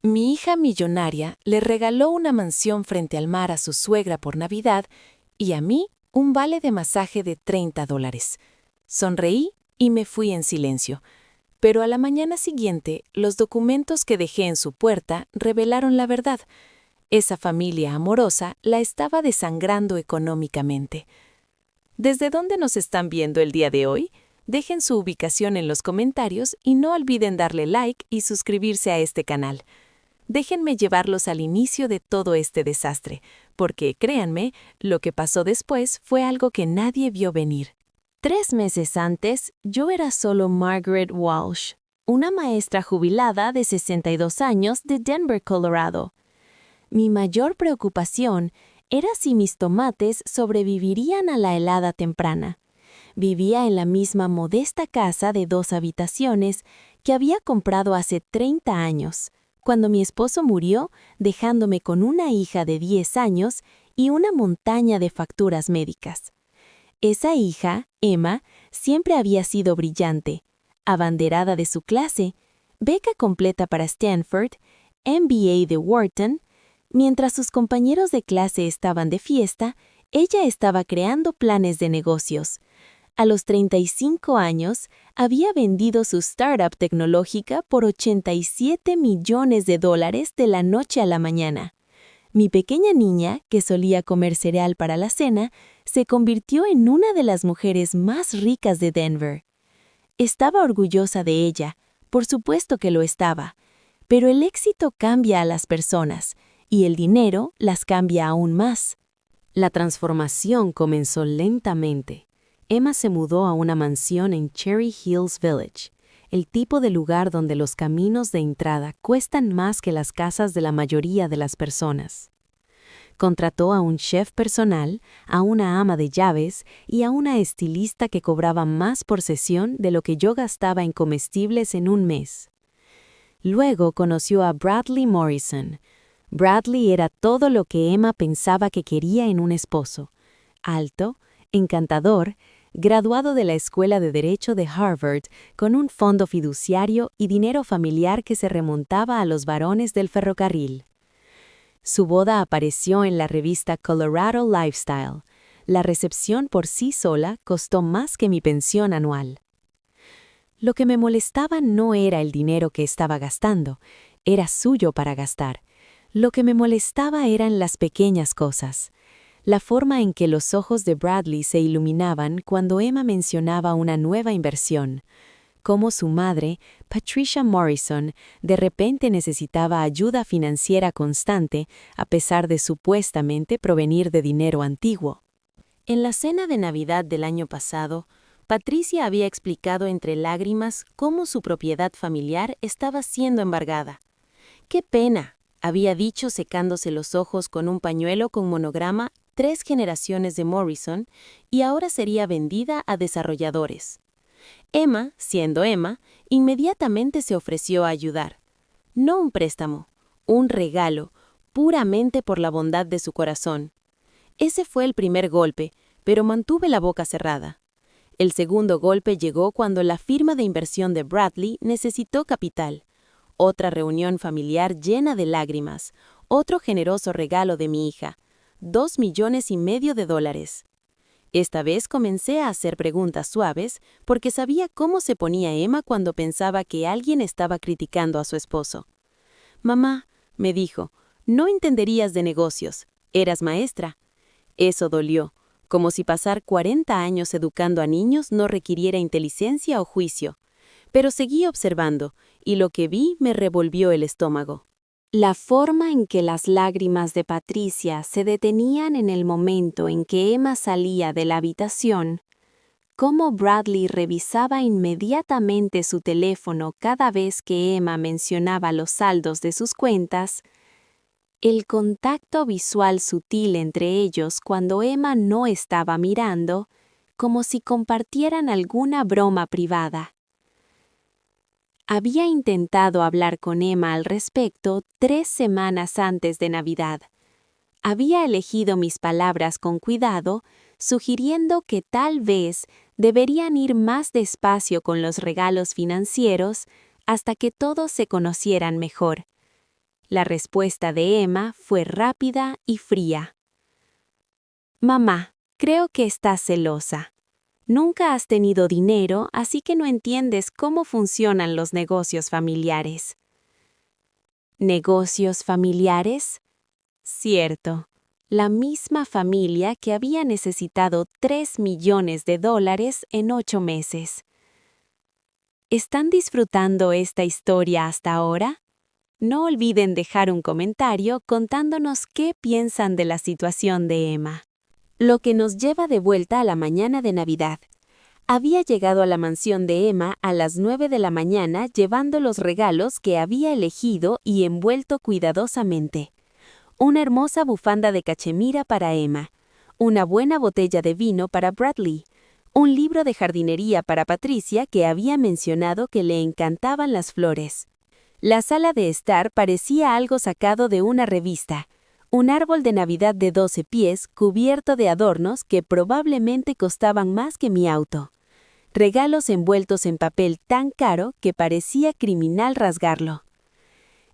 Mi hija millonaria le regaló una mansión frente al mar a su suegra por Navidad y a mí un vale de masaje de $30. Sonreí y me fui en silencio. Pero a la mañana siguiente, los documentos que dejé en su puerta revelaron la verdad. Esa familia amorosa la estaba desangrando económicamente. ¿Desde dónde nos están viendo el día de hoy? Dejen su ubicación en los comentarios y no olviden darle like y suscribirse a este canal. Déjenme llevarlos al inicio de todo este desastre, porque, créanme, lo que pasó después fue algo que nadie vio venir. 3 meses antes, yo era solo Margaret Walsh, una maestra jubilada de 62 años de Denver, Colorado. Mi mayor preocupación era si mis tomates sobrevivirían a la helada temprana. Vivía en la misma modesta casa de 2 habitaciones que había comprado hace 30 años, cuando mi esposo murió, dejándome con una hija de 10 años y una montaña de facturas médicas. Esa hija, Emma, siempre había sido brillante, abanderada de su clase, beca completa para Stanford, MBA de Wharton. Mientras sus compañeros de clase estaban de fiesta, ella estaba creando planes de negocios. A los 35 años, había vendido su startup tecnológica por $87 millones de la noche a la mañana. Mi pequeña niña, que solía comer cereal para la cena, se convirtió en una de las mujeres más ricas de Denver. Estaba orgullosa de ella, por supuesto que lo estaba, pero el éxito cambia a las personas, y el dinero las cambia aún más. La transformación comenzó lentamente. Emma se mudó a una mansión en Cherry Hills Village, el tipo de lugar donde los caminos de entrada cuestan más que las casas de la mayoría de las personas. Contrató a un chef personal, a una ama de llaves y a una estilista que cobraba más por sesión de lo que yo gastaba en comestibles en un mes. Luego conoció a Bradley Morrison. Bradley era todo lo que Emma pensaba que quería en un esposo: alto, encantador, graduado de la Escuela de Derecho de Harvard, con un fondo fiduciario y dinero familiar que se remontaba a los varones del ferrocarril. Su boda apareció en la revista Colorado Lifestyle. La recepción por sí sola costó más que mi pensión anual. Lo que me molestaba no era el dinero que estaba gastando, era suyo para gastar. Lo que me molestaba eran las pequeñas cosas. La forma en que los ojos de Bradley se iluminaban cuando Emma mencionaba una nueva inversión. Cómo su madre, Patricia Morrison, de repente necesitaba ayuda financiera constante a pesar de supuestamente provenir de dinero antiguo. En la cena de Navidad del año pasado, Patricia había explicado entre lágrimas cómo su propiedad familiar estaba siendo embargada. ¡Qué pena!, había dicho secándose los ojos con un pañuelo con monograma 3 generaciones de Morrison, y ahora sería vendida a desarrolladores. Emma, siendo Emma, inmediatamente se ofreció a ayudar. No un préstamo, un regalo, puramente por la bondad de su corazón. Ese fue el primer golpe, pero mantuve la boca cerrada. El segundo golpe llegó cuando la firma de inversión de Bradley necesitó capital. Otra reunión familiar llena de lágrimas, otro generoso regalo de mi hija, $2,5 millones. Esta vez comencé a hacer preguntas suaves porque sabía cómo se ponía Emma cuando pensaba que alguien estaba criticando a su esposo. «Mamá», me dijo, «no entenderías de negocios. Eras maestra». Eso dolió, como si pasar 40 años educando a niños no requiriera inteligencia o juicio. Pero seguí observando, y lo que vi me revolvió el estómago. La forma en que las lágrimas de Patricia se detenían en el momento en que Emma salía de la habitación, cómo Bradley revisaba inmediatamente su teléfono cada vez que Emma mencionaba los saldos de sus cuentas, el contacto visual sutil entre ellos cuando Emma no estaba mirando, como si compartieran alguna broma privada. Había intentado hablar con Emma al respecto 3 semanas antes de Navidad. Había elegido mis palabras con cuidado, sugiriendo que tal vez deberían ir más despacio con los regalos financieros hasta que todos se conocieran mejor. La respuesta de Emma fue rápida y fría. Mamá, creo que estás celosa. Nunca has tenido dinero, así que no entiendes cómo funcionan los negocios familiares. ¿Negocios familiares? Cierto. La misma familia que había necesitado $3 millones en 8 meses. ¿Están disfrutando esta historia hasta ahora? No olviden dejar un comentario contándonos qué piensan de la situación de Emma. Lo que nos lleva de vuelta a la mañana de Navidad. Había llegado a la mansión de Emma a las 9 de la mañana llevando los regalos que había elegido y envuelto cuidadosamente. Una hermosa bufanda de cachemira para Emma, una buena botella de vino para Bradley, un libro de jardinería para Patricia que había mencionado que le encantaban las flores. La sala de estar parecía algo sacado de una revista. Un árbol de Navidad de 12 pies cubierto de adornos que probablemente costaban más que mi auto. Regalos envueltos en papel tan caro que parecía criminal rasgarlo.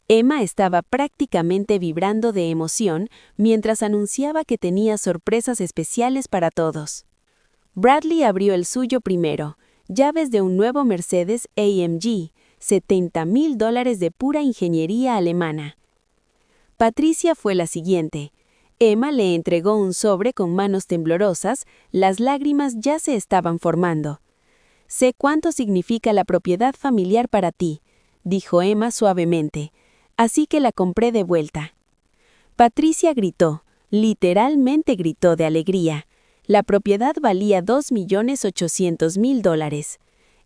Emma estaba prácticamente vibrando de emoción mientras anunciaba que tenía sorpresas especiales para todos. Bradley abrió el suyo primero, llaves de un nuevo Mercedes AMG, $70,000 de pura ingeniería alemana. Patricia fue la siguiente. Emma le entregó un sobre con manos temblorosas, las lágrimas ya se estaban formando. «Sé cuánto significa la propiedad familiar para ti», dijo Emma suavemente, «así que la compré de vuelta». Patricia gritó, literalmente gritó de alegría. La propiedad valía $2,800,000.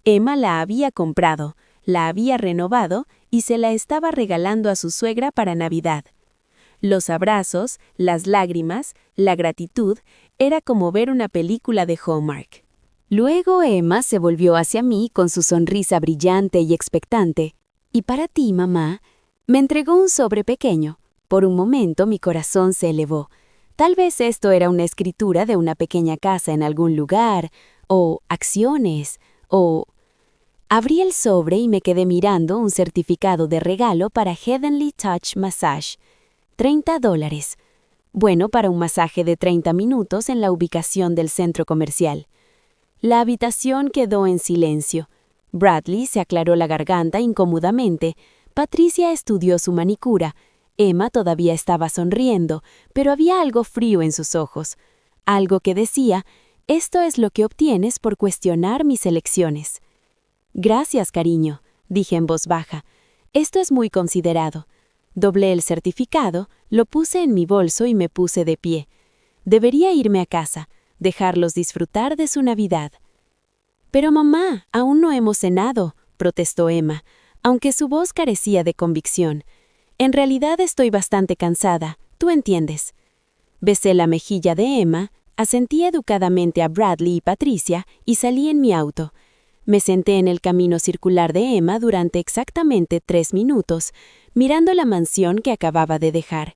Emma la había comprado, la había renovado y se la estaba regalando a su suegra para Navidad. Los abrazos, las lágrimas, la gratitud, era como ver una película de Hallmark. Luego Emma se volvió hacia mí con su sonrisa brillante y expectante. «Y para ti, mamá», me entregó un sobre pequeño. Por un momento mi corazón se elevó. Tal vez esto era una escritura de una pequeña casa en algún lugar, o acciones, o... Abrí el sobre y me quedé mirando un certificado de regalo para Heavenly Touch Massage. $30. Bueno para un masaje de 30 minutos en la ubicación del centro comercial. La habitación quedó en silencio. Bradley se aclaró la garganta incómodamente. Patricia estudió su manicura. Emma todavía estaba sonriendo, pero había algo frío en sus ojos. Algo que decía, «Esto es lo que obtienes por cuestionar mis elecciones». «Gracias, cariño», dije en voz baja. «Esto es muy considerado». Doblé el certificado, lo puse en mi bolso y me puse de pie. Debería irme a casa, dejarlos disfrutar de su Navidad. «Pero mamá, aún no hemos cenado», protestó Emma, aunque su voz carecía de convicción. «En realidad estoy bastante cansada, tú entiendes». Besé la mejilla de Emma, asentí educadamente a Bradley y Patricia y salí en mi auto. Me senté en el camino circular de Emma durante exactamente 3 minutos, mirando la mansión que acababa de dejar.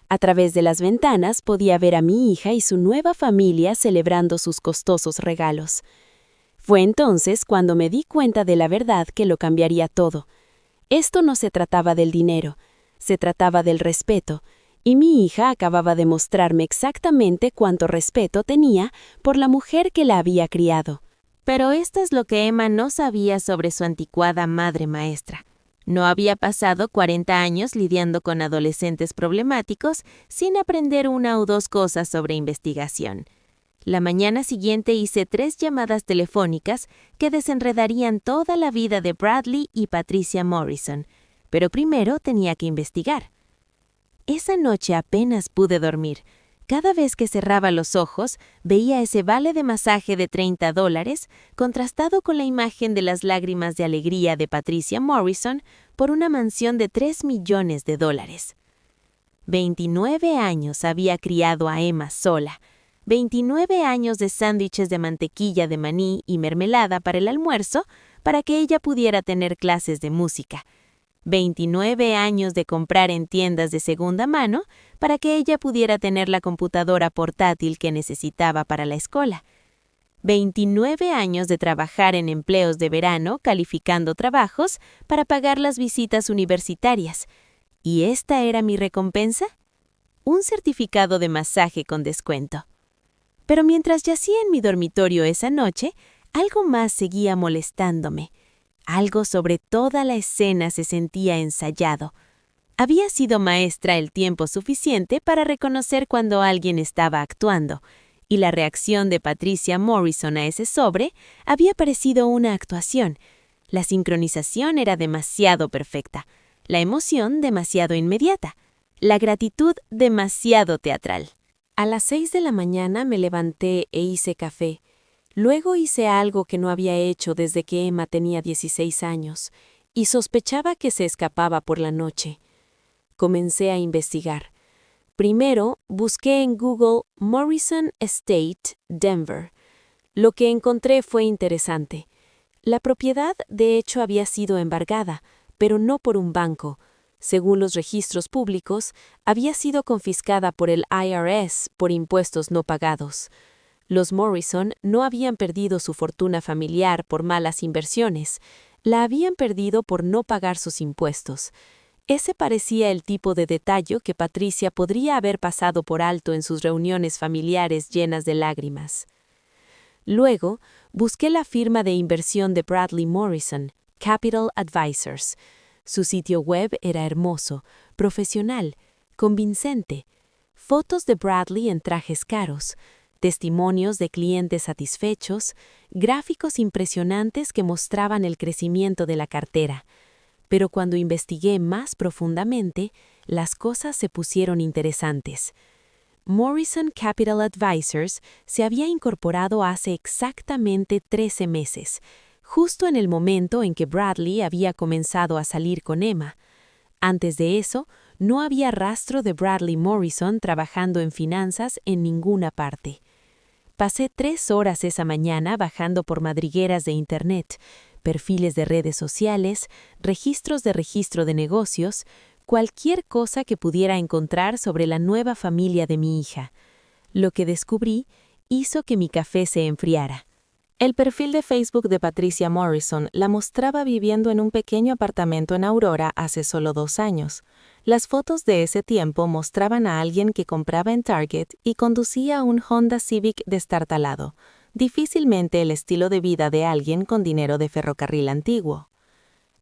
A través de las ventanas podía ver a mi hija y su nueva familia celebrando sus costosos regalos. Fue entonces cuando me di cuenta de la verdad que lo cambiaría todo. Esto no se trataba del dinero, se trataba del respeto, y mi hija acababa de mostrarme exactamente cuánto respeto tenía por la mujer que la había criado. Pero esto es lo que Emma no sabía sobre su anticuada madre maestra. No había pasado 40 años lidiando con adolescentes problemáticos sin aprender una o dos cosas sobre investigación. La mañana siguiente hice 3 llamadas telefónicas que desenredarían toda la vida de Bradley y Patricia Morrison, pero primero tenía que investigar. Esa noche apenas pude dormir. Cada vez que cerraba los ojos, veía ese vale de masaje de $30 contrastado con la imagen de las lágrimas de alegría de Patricia Morrison por una mansión de $3 millones. 29 años había criado a Emma sola. 29 años de sándwiches de mantequilla de maní y mermelada para el almuerzo para que ella pudiera tener clases de música. 29 años de comprar en tiendas de segunda mano para que ella pudiera tener la computadora portátil que necesitaba para la escuela. 29 años de trabajar en empleos de verano calificando trabajos para pagar las visitas universitarias. ¿Y esta era mi recompensa? Un certificado de masaje con descuento. Pero mientras yacía en mi dormitorio esa noche, algo más seguía molestándome. Algo sobre toda la escena se sentía ensayado. Había sido maestra el tiempo suficiente para reconocer cuando alguien estaba actuando, y la reacción de Patricia Morrison a ese sobre había parecido una actuación. La sincronización era demasiado perfecta, la emoción demasiado inmediata, la gratitud demasiado teatral. A las 6 de la mañana me levanté e hice café. Luego hice algo que no había hecho desde que Emma tenía 16 años, y sospechaba que se escapaba por la noche. Comencé a investigar. Primero, busqué en Google Morrison Estate, Denver. Lo que encontré fue interesante. La propiedad, de hecho, había sido embargada, pero no por un banco. Según los registros públicos, había sido confiscada por el IRS por impuestos no pagados. Los Morrison no habían perdido su fortuna familiar por malas inversiones, la habían perdido por no pagar sus impuestos. Ese parecía el tipo de detalle que Patricia podría haber pasado por alto en sus reuniones familiares llenas de lágrimas. Luego, busqué la firma de inversión de Bradley Morrison, Capital Advisors. Su sitio web era hermoso, profesional, convincente. Fotos de Bradley en trajes caros, testimonios de clientes satisfechos, gráficos impresionantes que mostraban el crecimiento de la cartera. Pero cuando investigué más profundamente, las cosas se pusieron interesantes. Morrison Capital Advisors se había incorporado hace exactamente 13 meses, justo en el momento en que Bradley había comenzado a salir con Emma. Antes de eso, no había rastro de Bradley Morrison trabajando en finanzas en ninguna parte. Pasé 3 horas esa mañana bajando por madrigueras de Internet, perfiles de redes sociales, registros de registro de negocios, cualquier cosa que pudiera encontrar sobre la nueva familia de mi hija. Lo que descubrí hizo que mi café se enfriara. El perfil de Facebook de Patricia Morrison la mostraba viviendo en un pequeño apartamento en Aurora hace solo 2 años. Las fotos de ese tiempo mostraban a alguien que compraba en Target y conducía un Honda Civic destartalado, difícilmente el estilo de vida de alguien con dinero de ferrocarril antiguo.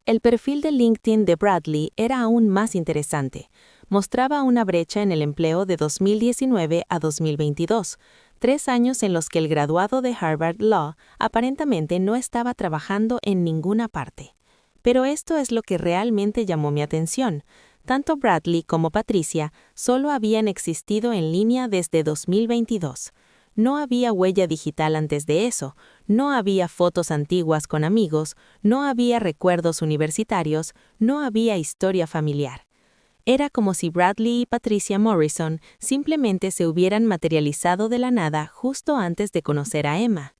El perfil de LinkedIn de Bradley era aún más interesante. Mostraba una brecha en el empleo de 2019 a 2022, 3 años en los que el graduado de Harvard Law aparentemente no estaba trabajando en ninguna parte. Pero esto es lo que realmente llamó mi atención. Tanto Bradley como Patricia solo habían existido en línea desde 2022. No había huella digital antes de eso, no había fotos antiguas con amigos, no había recuerdos universitarios, no había historia familiar. Era como si Bradley y Patricia Morrison simplemente se hubieran materializado de la nada justo antes de conocer a Emma.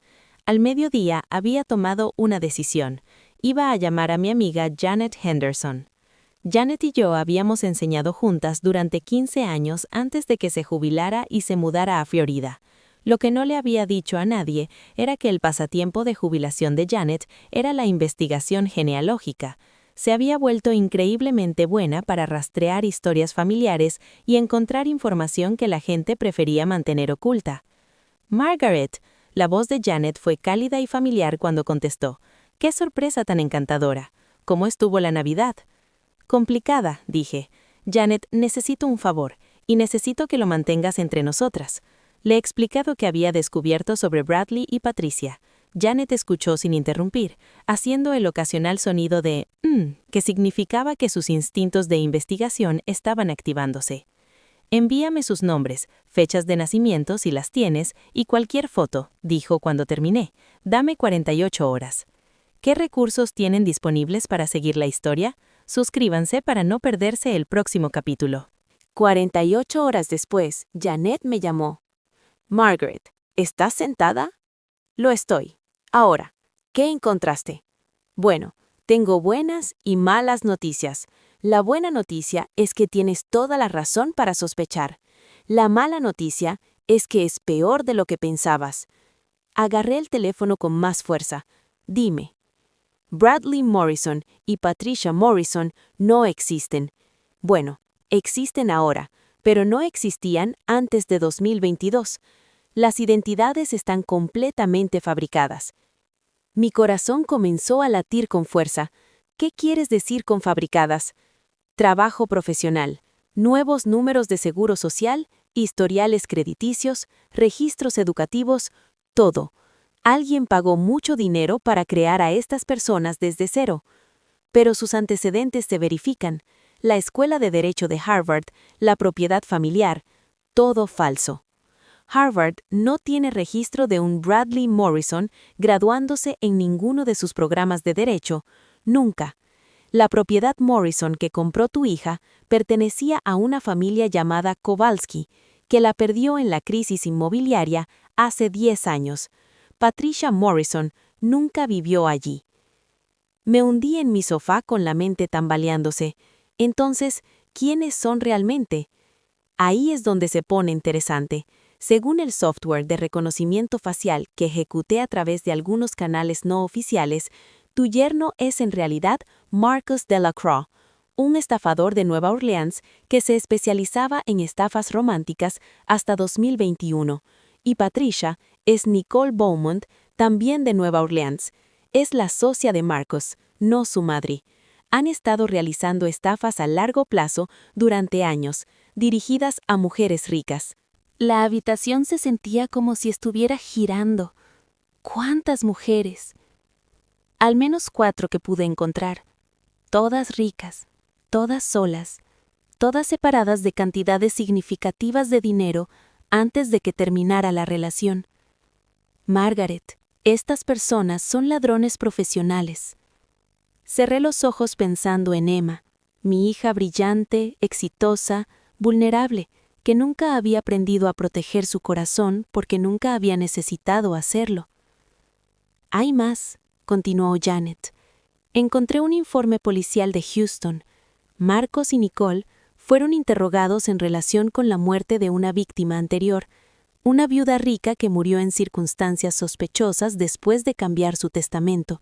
Al mediodía había tomado una decisión. Iba a llamar a mi amiga Janet Henderson. Janet y yo habíamos enseñado juntas durante 15 años antes de que se jubilara y se mudara a Florida. Lo que no le había dicho a nadie era que el pasatiempo de jubilación de Janet era la investigación genealógica. Se había vuelto increíblemente buena para rastrear historias familiares y encontrar información que la gente prefería mantener oculta. Margaret, la voz de Janet fue cálida y familiar cuando contestó. ¡Qué sorpresa tan encantadora! ¿Cómo estuvo la Navidad? Complicada, dije. Janet, necesito un favor, y necesito que lo mantengas entre nosotras. Le he explicado que había descubierto sobre Bradley y Patricia. Janet escuchó sin interrumpir, haciendo el ocasional sonido de que significaba que sus instintos de investigación estaban activándose. Envíame sus nombres, fechas de nacimiento si las tienes, y cualquier foto, dijo cuando terminé. Dame 48 horas. ¿Qué recursos tienen disponibles para seguir la historia? Suscríbanse para no perderse el próximo capítulo. 48 horas después, Janet me llamó. Margaret, ¿estás sentada? Lo estoy. Ahora, ¿qué encontraste? Bueno, tengo buenas y malas noticias. La buena noticia es que tienes toda la razón para sospechar. La mala noticia es que es peor de lo que pensabas. Agarré el teléfono con más fuerza. Dime. Bradley Morrison y Patricia Morrison no existen. Bueno, existen ahora, pero no existían antes de 2022. Las identidades están completamente fabricadas. Mi corazón comenzó a latir con fuerza. ¿Qué quieres decir con fabricadas? Trabajo profesional, nuevos números de seguro social, historiales crediticios, registros educativos, todo. Alguien pagó mucho dinero para crear a estas personas desde cero. Pero sus antecedentes se verifican. La Escuela de Derecho de Harvard, la propiedad familiar, todo falso. Harvard no tiene registro de un Bradley Morrison graduándose en ninguno de sus programas de derecho, nunca. La propiedad Morrison que compró tu hija pertenecía a una familia llamada Kowalski, que la perdió en la crisis inmobiliaria hace 10 años. Patricia Morrison nunca vivió allí. Me hundí en mi sofá con la mente tambaleándose. Entonces, ¿quiénes son realmente? Ahí es donde se pone interesante. Según el software de reconocimiento facial que ejecuté a través de algunos canales no oficiales, tu yerno es en realidad Marcus Delacroix, un estafador de Nueva Orleans que se especializaba en estafas románticas hasta 2021, y Patricia es Nicole Beaumont, también de Nueva Orleans. Es la socia de Marcus, no su madre. Han estado realizando estafas a largo plazo durante años, dirigidas a mujeres ricas. La habitación se sentía como si estuviera girando. ¿Cuántas mujeres? Al menos 4 que pude encontrar. Todas ricas, todas solas, todas separadas de cantidades significativas de dinero antes de que terminara la relación. Margaret, estas personas son ladrones profesionales. Cerré los ojos pensando en Emma, mi hija brillante, exitosa, vulnerable, que nunca había aprendido a proteger su corazón porque nunca había necesitado hacerlo. Hay más, continuó Janet. Encontré un informe policial de Houston. Marcos y Nicole fueron interrogados en relación con la muerte de una víctima anterior, una viuda rica que murió en circunstancias sospechosas después de cambiar su testamento.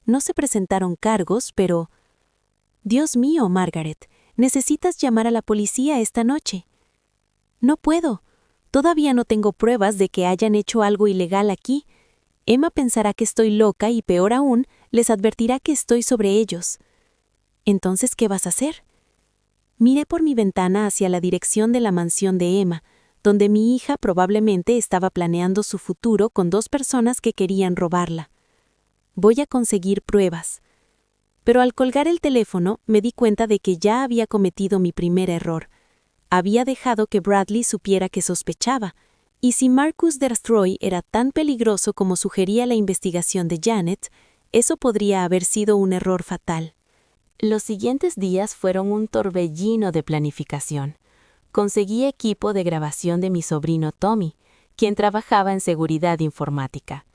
No se presentaron cargos, pero... Dios mío, Margaret, necesitas llamar a la policía esta noche. No puedo. Todavía no tengo pruebas de que hayan hecho algo ilegal aquí. Emma pensará que estoy loca y, peor aún, les advertirá que estoy sobre ellos. Entonces, ¿qué vas a hacer? Miré por mi ventana hacia la dirección de la mansión de Emma, donde mi hija probablemente estaba planeando su futuro con 2 personas que querían robarla. Voy a conseguir pruebas. Pero al colgar el teléfono me di cuenta de que ya había cometido mi primer error. Había dejado que Bradley supiera que sospechaba, y si Marcus Destroy era tan peligroso como sugería la investigación de Janet, eso podría haber sido un error fatal. Los siguientes días fueron un torbellino de planificación. Conseguí equipo de grabación de mi sobrino Tommy, quien trabajaba en seguridad informática.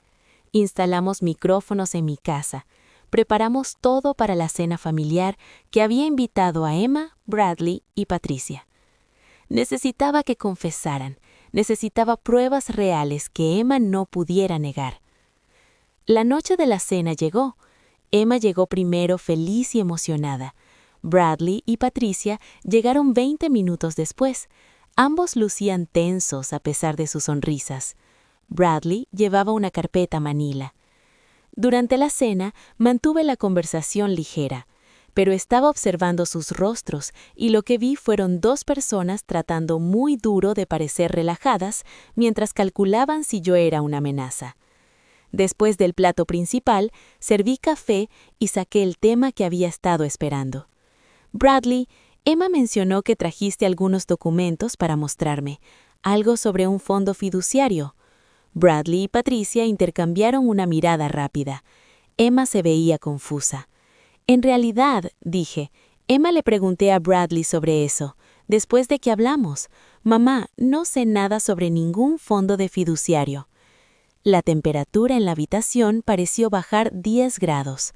Instalamos micrófonos en mi casa. Preparamos todo para la cena familiar que había invitado a Emma, Bradley y Patricia. Necesitaba que confesaran, necesitaba pruebas reales que Emma no pudiera negar. La noche de la cena llegó. Emma llegó primero feliz y emocionada. Bradley y Patricia llegaron 20 minutos después. Ambos lucían tensos a pesar de sus sonrisas. Bradley llevaba una carpeta manila. Durante la cena mantuve la conversación ligera, pero estaba observando sus rostros y lo que vi fueron 2 personas tratando muy duro de parecer relajadas mientras calculaban si yo era una amenaza. Después del plato principal, serví café y saqué el tema que había estado esperando. Bradley, Emma mencionó que trajiste algunos documentos para mostrarme, algo sobre un fondo fiduciario. Bradley y Patricia intercambiaron una mirada rápida. Emma se veía confusa. En realidad, dije, Emma le pregunté a Bradley sobre eso. Después de que hablamos, mamá, no sé nada sobre ningún fondo de fiduciario. La temperatura en la habitación pareció bajar 10 grados.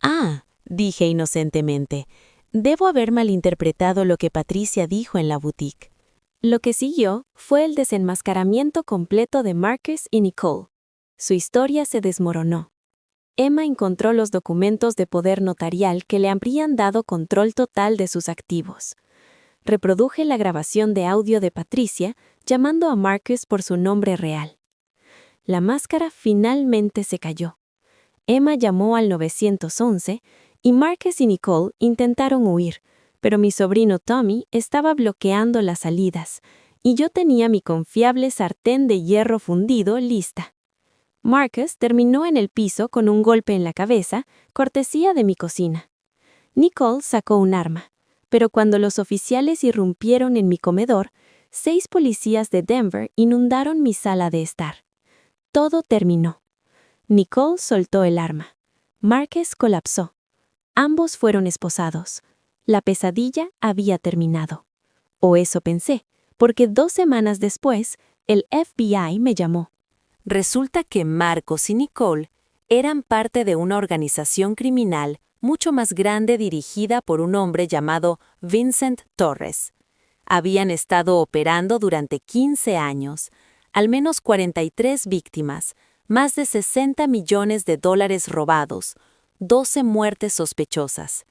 Ah, dije inocentemente, debo haber malinterpretado lo que Patricia dijo en la boutique. Lo que siguió fue el desenmascaramiento completo de Marcus y Nicole. Su historia se desmoronó. Emma encontró los documentos de poder notarial que le habrían dado control total de sus activos. Reproduje la grabación de audio de Patricia llamando a Marcus por su nombre real. La máscara finalmente se cayó. Emma llamó al 911 y Marcus y Nicole intentaron huir, pero mi sobrino Tommy estaba bloqueando las salidas y yo tenía mi confiable sartén de hierro fundido lista. Marcus terminó en el piso con un golpe en la cabeza, cortesía de mi cocina. Nicole sacó un arma, pero cuando los oficiales irrumpieron en mi comedor, 6 policías de Denver inundaron mi sala de estar. Todo terminó. Nicole soltó el arma. Marcus colapsó. Ambos fueron esposados. La pesadilla había terminado. O eso pensé, porque 2 semanas después, el FBI me llamó. Resulta que Marcos y Nicole eran parte de una organización criminal mucho más grande dirigida por un hombre llamado Vincent Torres. Habían estado operando durante 15 años, al menos 43 víctimas, más de $60 millones robados, 12 muertes sospechosas.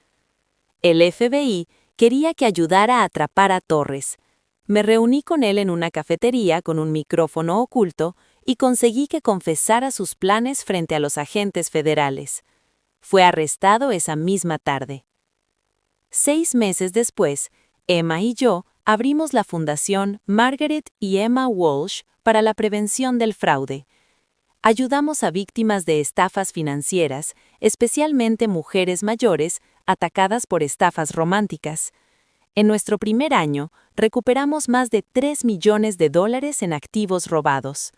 El FBI quería que ayudara a atrapar a Torres. Me reuní con él en una cafetería con un micrófono oculto y conseguí que confesara sus planes frente a los agentes federales. Fue arrestado esa misma tarde. 6 meses después, Emma y yo abrimos la fundación Margaret y Emma Walsh para la prevención del fraude. Ayudamos a víctimas de estafas financieras, especialmente mujeres mayores atacadas por estafas románticas. En nuestro primer año, recuperamos más de $3 millones en activos robados.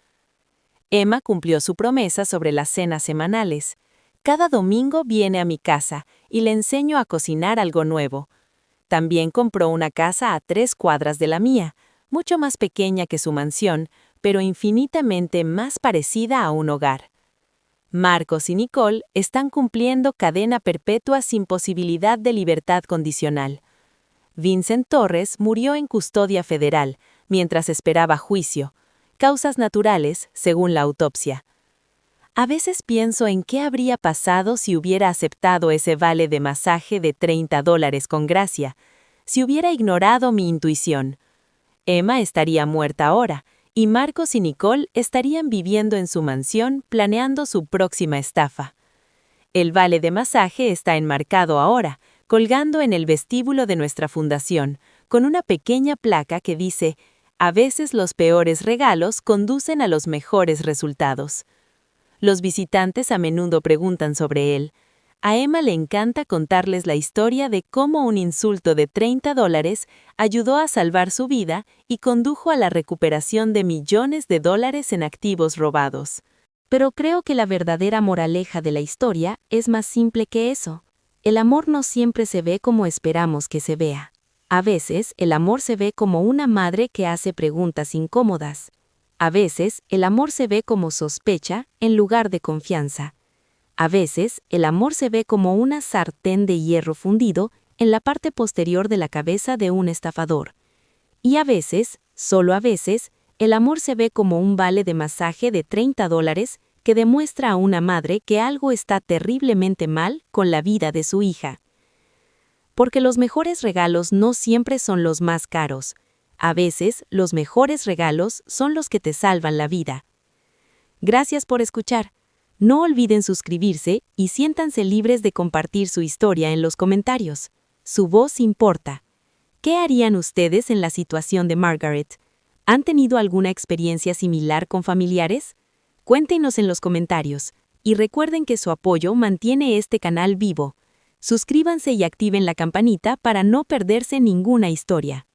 Emma cumplió su promesa sobre las cenas semanales. Cada domingo viene a mi casa y le enseño a cocinar algo nuevo. También compró una casa a 3 cuadras de la mía, mucho más pequeña que su mansión, pero infinitamente más parecida a un hogar. Marcos y Nicole están cumpliendo cadena perpetua sin posibilidad de libertad condicional. Vincent Torres murió en custodia federal mientras esperaba juicio. Causas naturales, según la autopsia. A veces pienso en qué habría pasado si hubiera aceptado ese vale de masaje de $30 con gracia, si hubiera ignorado mi intuición. Emma estaría muerta ahora, y Marcos y Nicole estarían viviendo en su mansión planeando su próxima estafa. El vale de masaje está enmarcado ahora, colgando en el vestíbulo de nuestra fundación, con una pequeña placa que dice: a veces los peores regalos conducen a los mejores resultados. Los visitantes a menudo preguntan sobre él. A Emma le encanta contarles la historia de cómo un insulto de $30 ayudó a salvar su vida y condujo a la recuperación de millones de dólares en activos robados. Pero creo que la verdadera moraleja de la historia es más simple que eso. El amor no siempre se ve como esperamos que se vea. A veces, el amor se ve como una madre que hace preguntas incómodas. A veces, el amor se ve como sospecha en lugar de confianza. A veces, el amor se ve como una sartén de hierro fundido en la parte posterior de la cabeza de un estafador. Y a veces, solo a veces, el amor se ve como un vale de masaje de $30 que demuestra a una madre que algo está terriblemente mal con la vida de su hija. Porque los mejores regalos no siempre son los más caros. A veces, los mejores regalos son los que te salvan la vida. Gracias por escuchar. No olviden suscribirse y siéntanse libres de compartir su historia en los comentarios. Su voz importa. ¿Qué harían ustedes en la situación de Margaret? ¿Han tenido alguna experiencia similar con familiares? Cuéntenos en los comentarios. Y recuerden que su apoyo mantiene este canal vivo. Suscríbanse y activen la campanita para no perderse ninguna historia.